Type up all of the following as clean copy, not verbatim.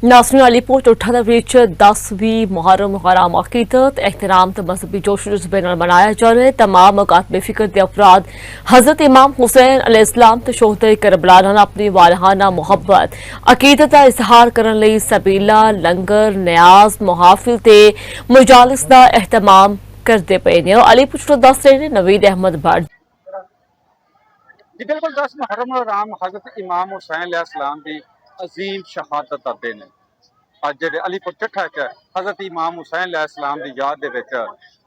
नासरीन अलीपुर चौठा विच 10वीं मुहर्रम हराम अकीदत एहतराम तो मजहबी जोश जज्बे नाल मनाया जा रहा है। तमाम मकातबे फिक्र के अफराद हजरत इमाम हुसैन अलैहिस्सलाम ते शोहदे करबला नाल अपनी वालहाना मुहब्बत अकीदत का इजहार करने लई सबीला लंगर न्याज मुहाफिल ते मुजालिस का एहतमाम करते पे ने। अलीपुर चौठा दस रहे ने नवीद अहमद भट्ट। जी बिल्कुल 10 मुहर्रम राम हजरत इमाम हुसैन अलैहिस्सलाम की अजीम शहादत का दिन है। ਅੱਜ ਜਿਹੜੇ ਅਲੀਪੁਰ ਚੱਠਾ ਚ ਹਜ਼ਰਤ ਇਮਾਮ ਹੁਸੈਨ अलैहिस्सलाम ਦੀ ਯਾਦ ਦੇ ਵਿੱਚ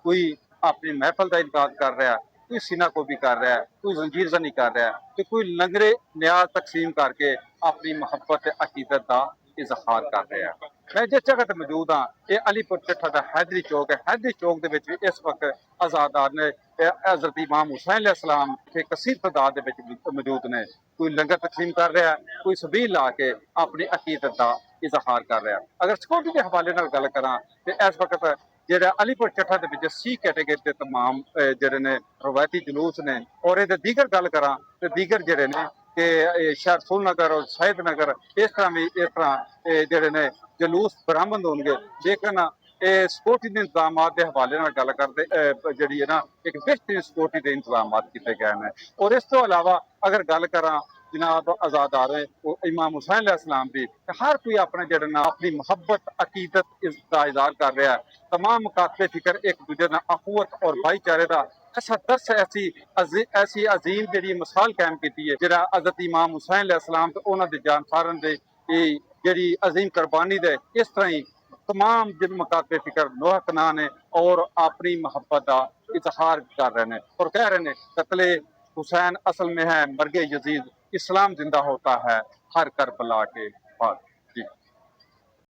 ਕੋਈ ਆਪਣੀ ਮਹਿਫਲ ਦਾ ਇਨਕਾਦ ਕਰ ਰਿਹਾ, ਕੋਈ ਸੀਨਾ ਕੋਬੀ ਕਰ ਰਿਹਾ, ਕੋਈ ਜ਼ੰਜੀਰਜ਼ਨੀ ਕਰ ਰਿਹਾ ਤੇ ਕੋਈ ਲੰਗਰੇ ਨਿਆਜ਼ ਤਕਸੀਮ ਕਰਕੇ ਆਪਣੀ ਮੁਹੱਬਤ ਤੇ ਅਕੀਦਤ ਦਾ ਇਜ਼ਹਾਰ ਕਰ ਰਿਹਾ। ਮੈਂ ਜਿਸ ਜਗ੍ਹਾ ਤੇ ਮੌਜੂਦ ਹਾਂ ਇਹ ਅਲੀਪੁਰ ਚੱਠਾ ਦਾ ਹੈਦਰੀ ਚੌਕ ਹੈ। ਹੈਦਰੀ ਚੌਕ ਦੇ ਵਿੱਚ ਵੀ ਇਸ ਵਕਤ ਆਜ਼ਾਦਾਰ ਨੇ हजरत इमाम हुसैन अलैहिस्सलाम के कसीर तादाद ਦੇ ਵਿੱਚ ਮੌਜੂਦ ਨੇ। कोई लंगर तकसीम कर रहा है, कोई सबील ला के अपनी अकीदत का इजहार कर रहा है। अगर सिक्योरिटी के हवाले नाल गल करा तो इस वक्त ਜਿਹੜਾ ਅਲੀਪੁਰ ਚੱਠਾ ਦੇ ਵਿੱਚ ਸੀ ਕੈਟੇਗਰੀ ਦੇ तमाम ਜਿਹੜੇ ਨੇ ਰਵਾਇਤੀ ਜਲੂਸ ਨੇ ਔਰ ਇਹਦੇ ਦੀਗਰ ਗੱਲ ਕਰਾਂ ਤੇ ਦੀਗਰ ਜਿਹੜੇ ਨੇ ਕਿ ਸ਼ਹਿਰ ਸੁਲ ਨਗਰ ਔਰ ਸੈਦ ਨਗਰ ਇਸ ਤਰ੍ਹਾਂ ਵੀ ਇਸ ਤਰ੍ਹਾਂ ਜਿਹੜੇ ਨੇ ਜਲੂਸ ਬਰਾਮਦ ਹੋਣਗੇ। ਲੇਕਿਨ ਇਹ ਸਿਕਿਉਰਿਟੀ ਦੇ ਇੰਤਜ਼ਾਮਾਂ ਦੇ ਹਵਾਲੇ ਨਾਲ ਗੱਲ ਕਰਦੇ ਜਿਹੜੀ ਹੈ ਨਾ ਇੱਕ ਬਿਹਤਰੀਨ ਸਿਕਿਉਰਿਟੀ ਦੇ ਇੰਤਜ਼ਾਮਾਂ ਕੀਤੇ ਗਏ ਨੇ। ਔਰ ਇਸ ਤੋਂ ਇਲਾਵਾ ਅਗਰ ਗੱਲ ਕਰਾਂ जनाब आजादार है इमाम हुसैन अलैहिस्सलाम भी हर कोई अपने जड़े ना अपनी मुहब्बत अकीदत का इजहार कर रहा है। तमाम मुकातबे फिक्र एक दूसरे ना अखुवत और भाईचारे का ऐसा दस ऐसी अजीम जी मिसाल कायम की है जरा हजरत इमाम हुसैन अलैहिस्सलाम तो उन्होंने जानसारन दे जी अजीम कुर्बानी दे इस तरह ही तमाम जिन मुकातबे फिक्र नोह कना ने और अपनी मुहब्बत का इजहार कर रहे हैं और कह रहे हैं कत्ले हुसैन असल में है मरगे यजीद इस्लाम जिंदा होता है हर करबला के बाद।